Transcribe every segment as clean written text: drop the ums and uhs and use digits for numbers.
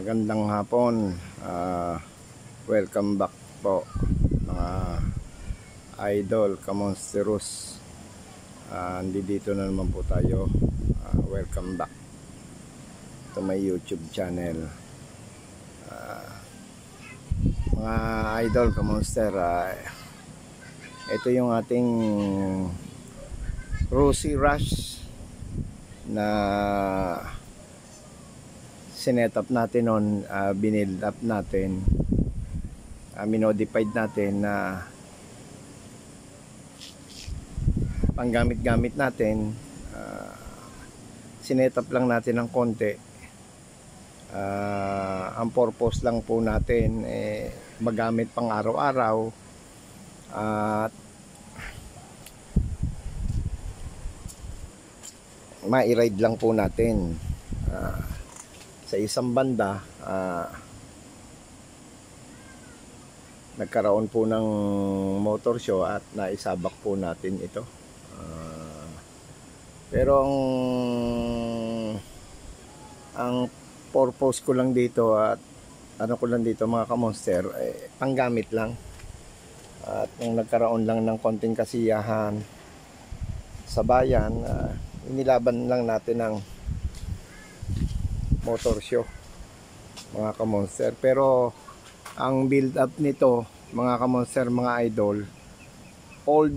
Magandang hapon. Welcome back po mga idol, kamonsteros. Dito na naman po tayo. Welcome back to my YouTube channel. Mga idol, kamonster, ito yung ating Rosy Rush na sinet up natin noon, binild up natin, minodified natin na panggamit-gamit natin. Sinet up lang natin ng konti. Ang purpose lang po natin magamit pang araw-araw at ma-ride lang po natin. Sa isang banda, nagkaroon po ng motor show at naisabak po natin ito. Pero ang purpose ko lang dito at ano ko lang dito mga kamonster, panggamit lang. At nung nagkaroon lang ng konting kasiyahan sa bayan, inilaban lang natin ng motor show mga kamonster. Pero ang build up nito mga kamonster, mga idol, old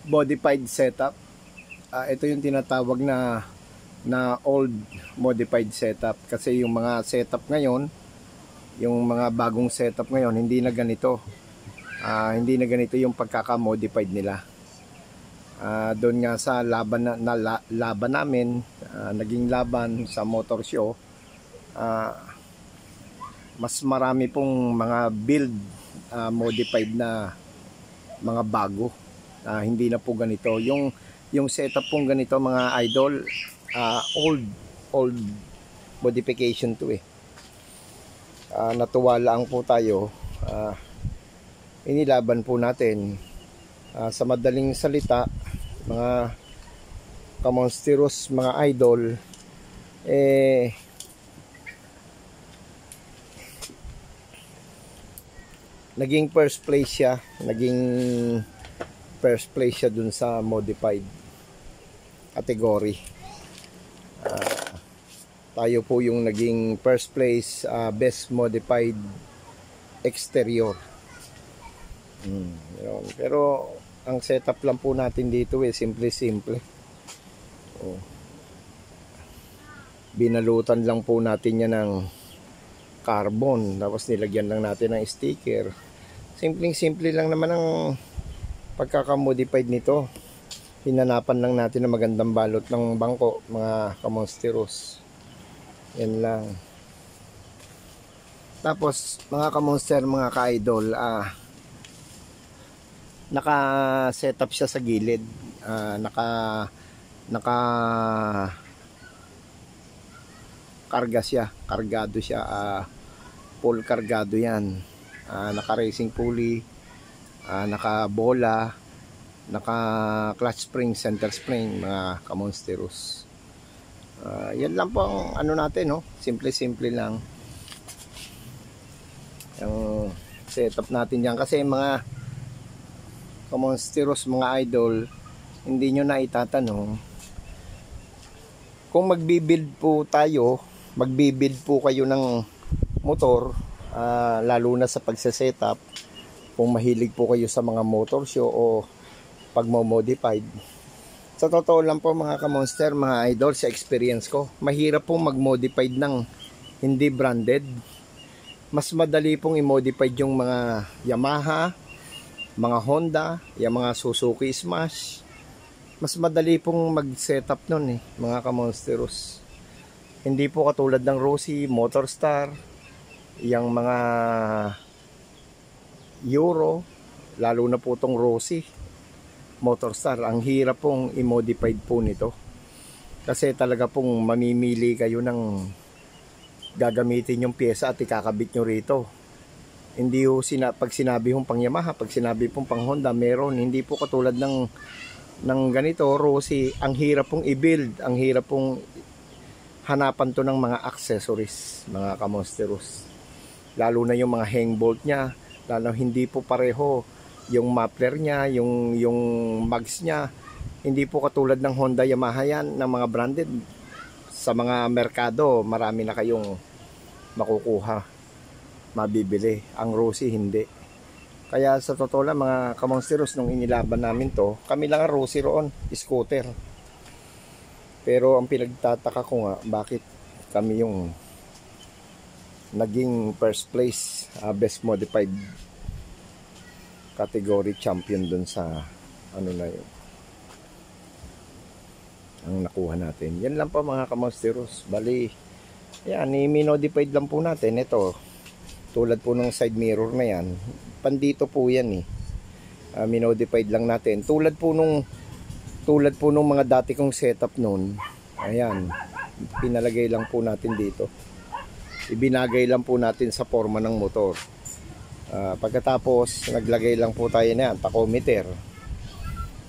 modified setup. Ito yung tinatawag na old modified setup, kasi yung mga setup ngayon, yung mga bagong setup ngayon, hindi na ganito. Hindi na ganito yung pagkaka-modified nila. Doon nga sa laban laban namin, naging laban sa motor show, mas marami pong mga build modified na mga bago. Hindi na po ganito yung setup pong ganito mga idol. Old modification to natuwa lang po tayo, inilaban po natin. Sa madaling salita mga kamonsteros, mga idol, naging first place siya dun sa modified category. Tayo po yung naging first place, best modified exterior. Pero ang setup lang po natin dito simple. Binalutan lang po natin yan ng carbon, tapos nilagyan lang natin ng sticker. Simple lang naman ang pagkakamodified nito. Hinanapan lang natin ng magandang balot ng bangko mga kamonsteros. Yan lang. Tapos mga kamonster, mga ka-idol, naka-setup siya sa gilid. Karga siya, kargado siya, full kargado yan. Naka-racing pulley, naka-bola, naka-clutch spring, center spring mga kamonsteros. Yan lang po ang ano natin, no? Simple lang yung setup natin yan. Kasi mga kamonsteros, mga idol, hindi nyo na itatanong kung magbibuild po tayo, magbibuild po kayo ng motor, lalo na sa pagse-setup, kung mahilig po kayo sa mga motor show o pagmo-modified. Sa totoo lang po mga kamonster, mga idol, sa experience ko, mahirap pong mag-modified ng hindi branded. Mas madali pong i-modified yung mga Yamaha, mga Honda, yung mga Suzuki Smash. Mas madali pong mag-setup nun mga kamonsteros. Hindi po katulad ng Rosy, Motorstar, yung mga Euro, lalo na po tong Rosy, Motorstar. Ang hirap pong i-modified po nito. Kasi talaga pong mamimili kayo ng gagamitin yung pyesa at ikakabit nyo rito. Hindi po pag sinabi pong pang Yamaha, pag sinabi pong pang Honda, meron. Hindi po katulad ng ganito, Rosy, ang hirap pong i-build, ang hirap pong hanapan to ng mga accessories, mga kamonsteros. Lalo na yung mga hang bolt niya, lalo hindi po pareho yung muffler niya, yung mags niya. Hindi po katulad ng Honda, Yamaha yan, ng mga branded. Sa mga merkado, marami na kayong makukuha, mabibili. Ang Rossi hindi. Kaya sa totoo lang mga kamonsteros, nung inilaban namin to, kami lang ang Rossi roon, scooter. Pero ang pinagtataka ko nga, bakit kami yung naging first place, best modified category champion dun sa ano na yun ang nakuha natin. Yan lang pa mga kamonsteros. Bali, yan, i-modified lang po natin. Ito, tulad po ng side mirror na yan, pandito po yan eh. Minodified lang natin. Tulad po nung mga dati kong setup noon. Ayan, pinalagay lang po natin dito. Ibinagay lang po natin sa forma ng motor. Pagkatapos, naglagay lang po tayo na yan, tachometer.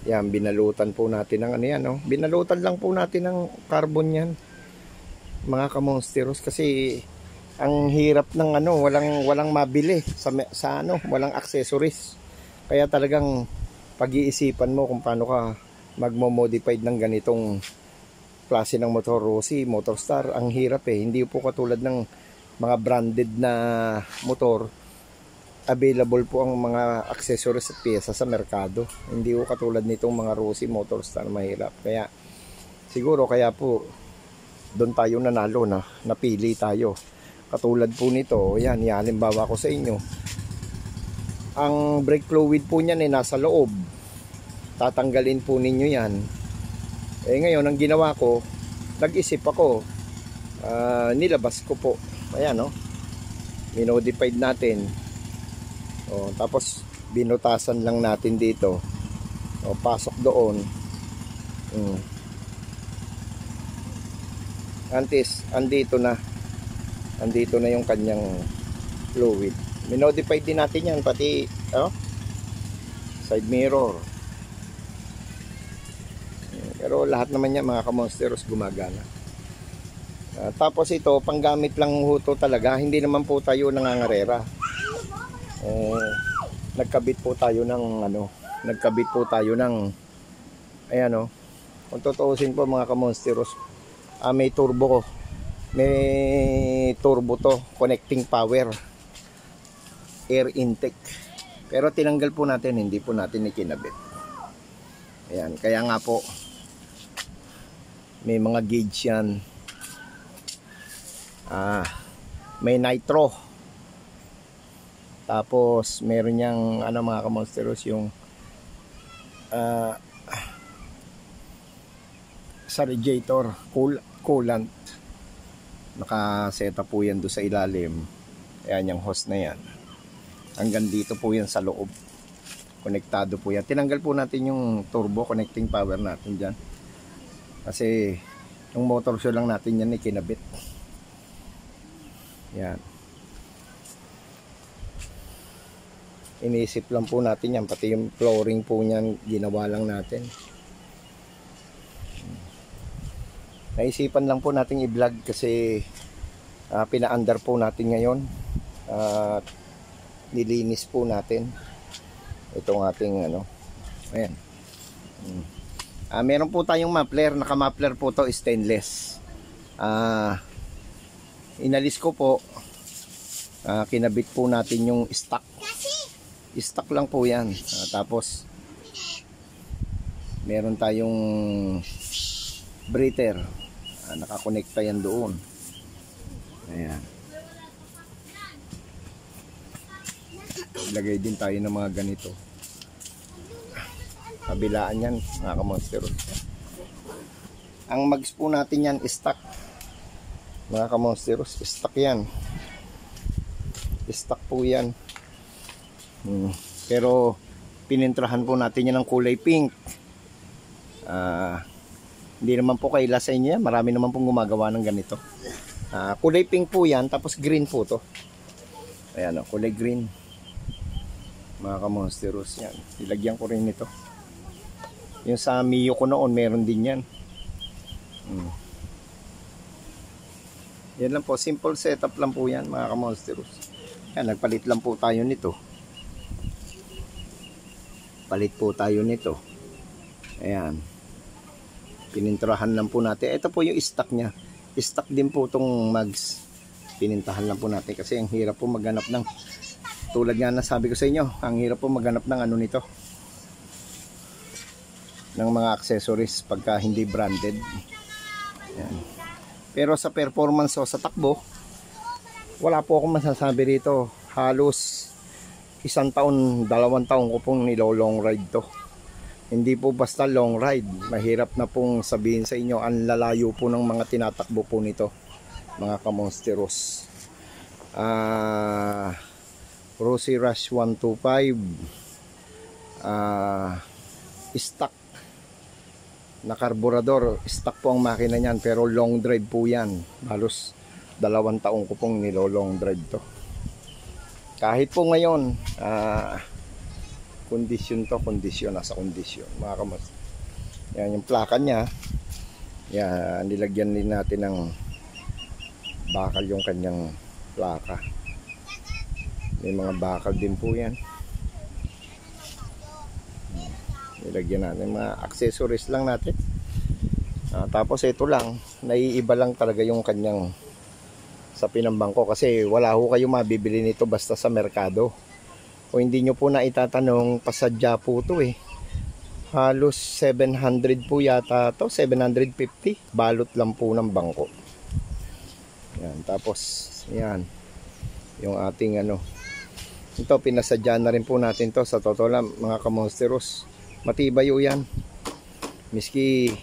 Yan, binalutan po natin ng ano yan, no? Binalutan lang po natin ng carbon yan, mga kamonsteros, kasi ang hirap ng ano, walang mabili sa ano, walang accessories. Kaya talagang pag-iisipan mo kung paano ka magmo-modified ng ganitong klase ng motor. Rossi, Motorstar, ang hirap eh. Hindi po katulad ng mga branded na motor. Available po ang mga accessories at pyesa sa merkado. Hindi po katulad nitong mga Rossi, Motorstar, mahirap. Kaya siguro kaya po doon tayo nanalo na, napili tayo. Katulad po nito, yan, halimbawa ko sa inyo. Ang brake fluid po niyan ay nasa loob. Tatanggalin po ninyo yan. Ngayon, ang ginawa ko, nag-isip ako, nilabas ko po. Ayan, no? Minodified natin. Tapos, binutasan lang natin dito. Pasok doon. Antes, andito na yung kanyang fluid. Minodified din natin yan, pati side mirror. Pero lahat naman yan mga kamonsteros gumagana. Tapos ito, panggamit lang huto talaga. Hindi naman po tayo nangangarera. Nagkabit po tayo ng ayan o. Kung tutuusin po mga kamonsteros, may turbo to, connecting power, air intake. Pero tinanggal po natin, hindi po natin ikinabit. Ayan, kaya nga po may mga gauge yan. May nitro. Tapos meron niyang ano mga kamonsteros, yung sa radiator, coolant. Nakaseta po yan doon sa ilalim. Ayan yung hose na yan. Hanggang dito po yan sa loob. Konektado po yan. Tinanggal po natin yung turbo connecting power natin dyan. Kasi yung motor show lang natin yan ikinabit. Yan. Iniisip lang po natin yan. Pati yung flooring po niyan ginawa lang natin. Naisipan lang po natin i-vlog kasi pina-under po natin ngayon. Nilinis po natin itong ating ano. Ayan. Meron po tayong muffler. Naka-muffler po to, stainless. Inalis ko po. Kinabit po natin yung stock. Stock lang po yan. Tapos meron tayong breather. Nakakonekta yan doon. Ayan. Lagay din tayo ng mga ganito. Kabilaan yan mga kamonsteros. Ang mags po natin yan stock. Mga kamonsteros, stock yan. Stock po yan. Pero pinintrahan po natin yan ng kulay pink. Hindi naman po kaila sa inyo yan. Marami naman pong gumagawa ng ganito. Kulay pink po yan. Tapos green po to. Ayan o, kulay green. Mga kamonsteros yan. Ilagyan ko rin ito. Yung sa Mio ko noon, meron din yan. Yan lang po, simple setup lang po yan mga kamonsteros. Yan, nagpalit lang po tayo nito. Palit po tayo nito. Ayan. Pinintrahan lang po natin. Ito po yung stock niya. Stock din po itong mags. Pinintahan lang po natin kasi ang hirap po maghanap ng, tulad nga na sabi ko sa inyo, ang hirap po maghanap ng ano nito, ng mga accessories pagka hindi branded. Ayan. Pero sa performance o sa takbo, wala po akong masasabi rito. Halos 1 taon, 2 taon ko pong nilo-long ride to. Hindi po basta long ride. Mahirap na pong sabihin sa inyo, ang lalayo po ng mga tinatakbo po nito, mga kamonsteros. Rosy Rush 125, stock na karburador. Stock po ang makina niyan, pero long drive po yan. Halos 2 taon ko pong nilo-long drive to. Kahit po ngayon, kondisyon to, nasa kondisyon mga kamas. Yan yung plaka niya. Yan, nilagyan din natin ng bakal yung kanyang plaka. May mga bakal din po yan. Nilagyan natin mga accessories lang natin. Tapos ito lang, naiiba lang talaga yung kanyang sa pinambangko kasi wala ho kayo mabibili nito basta sa merkado. O hindi nyo po na itatanong, pasadya po to eh. Halos 700 po yata to, 750. Balot lang po ng bangko. Yan, tapos yan yung ating ano. Ito pinasadya na rin po natin to, sa totoo lang mga kamonsteros. Matibay o yan. Miski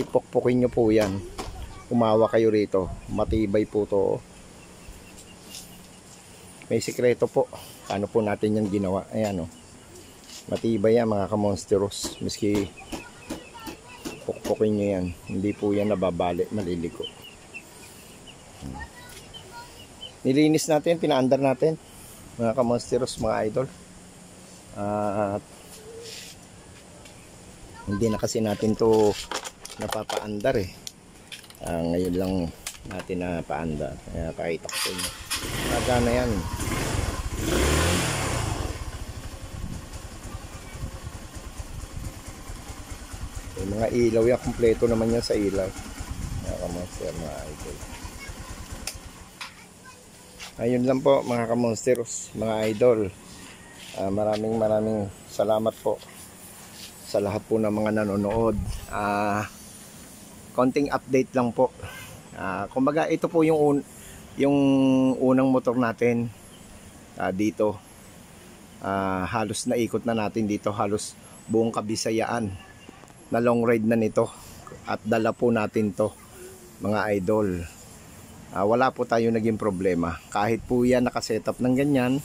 pokpokin nyo po yan. Umawa kayo rito, matibay po to. May sikreto po. Paano po natin yan ginawa? Ayan o. Matibay yan mga kamonsteros. Miski pokpokin nyo yan. Hindi po yan nababali, maliliko. Nilinis natin, pinaandar natin. Mga kamonsteros, mga idol. At hindi na kasi natin to napapaandar eh. Ngayon lang natin na paandar. Kaya pakita ko sa inyo. Nagana yan. Yung mga ilaw yan, kompleto naman yan sa ilaw. Mga kamonster, mga idol. Ayun lang po mga kamonsteros, mga idol. Maraming salamat po sa lahat po ng mga nanonood. Konting update lang po. Kumbaga ito po yung unang motor natin dito. Halos naikot na natin dito, halos buong Kabisayaan na long ride na nito at dala po natin to mga idol. Wala po tayo naging problema kahit po yan nakasetup ng ganyan.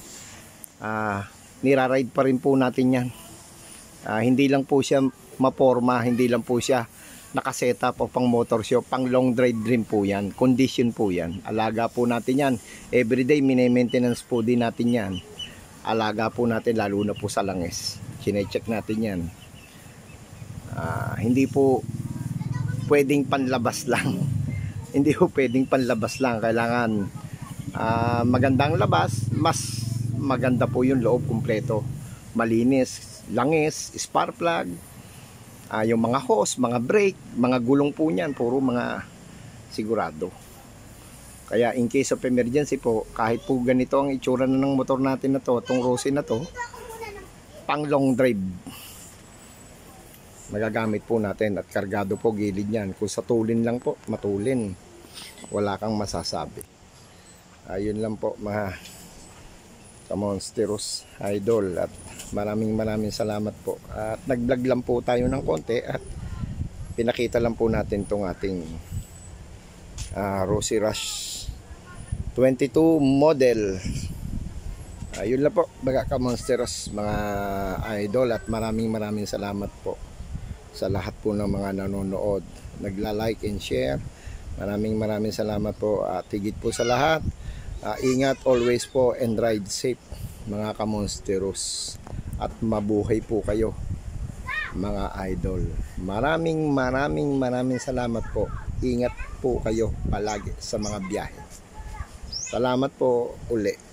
Niraride pa rin po natin yan. Hindi lang po siya maporma, hindi lang po siya nakasetup o pang motor show, pang long drive rin po yan, condition po yan. Alaga po natin yan, everyday mine-maintenance po din natin yan. Alaga po natin lalo na po sa langis, chine-check natin yan. Hindi po pwedeng panlabas lang. Hindi po pwedeng panlabas lang, kailangan magandang labas, mas maganda po yung loob, kumpleto, malinis, langis, spark plug, yung mga hose, mga brake, mga gulong po niyan, puro mga sigurado. Kaya in case of emergency po, kahit po ganito ang itsura na ng motor natin na to, itong Rosy na to, pang long drive, magagamit po natin at kargado po gilid niyan. Kung sa tulin lang po, matulin, wala kang masasabi. Ayun lang po mga kamonsteros idol, at maraming salamat po. At nag-vlog lang po tayo ng konti at pinakita lang po natin tong ating Rosy Rush 22 model. Ayun lang po mga kamonsteros, mga idol, at maraming salamat po sa lahat po ng mga nanonood, nagla-like and share. Maraming salamat po, at higit po sa lahat, ingat always po and ride safe mga kamonsteros, at mabuhay po kayo mga idol. Maraming salamat po. Ingat po. po kayo palagi sa mga biyahe. Salamat po uli.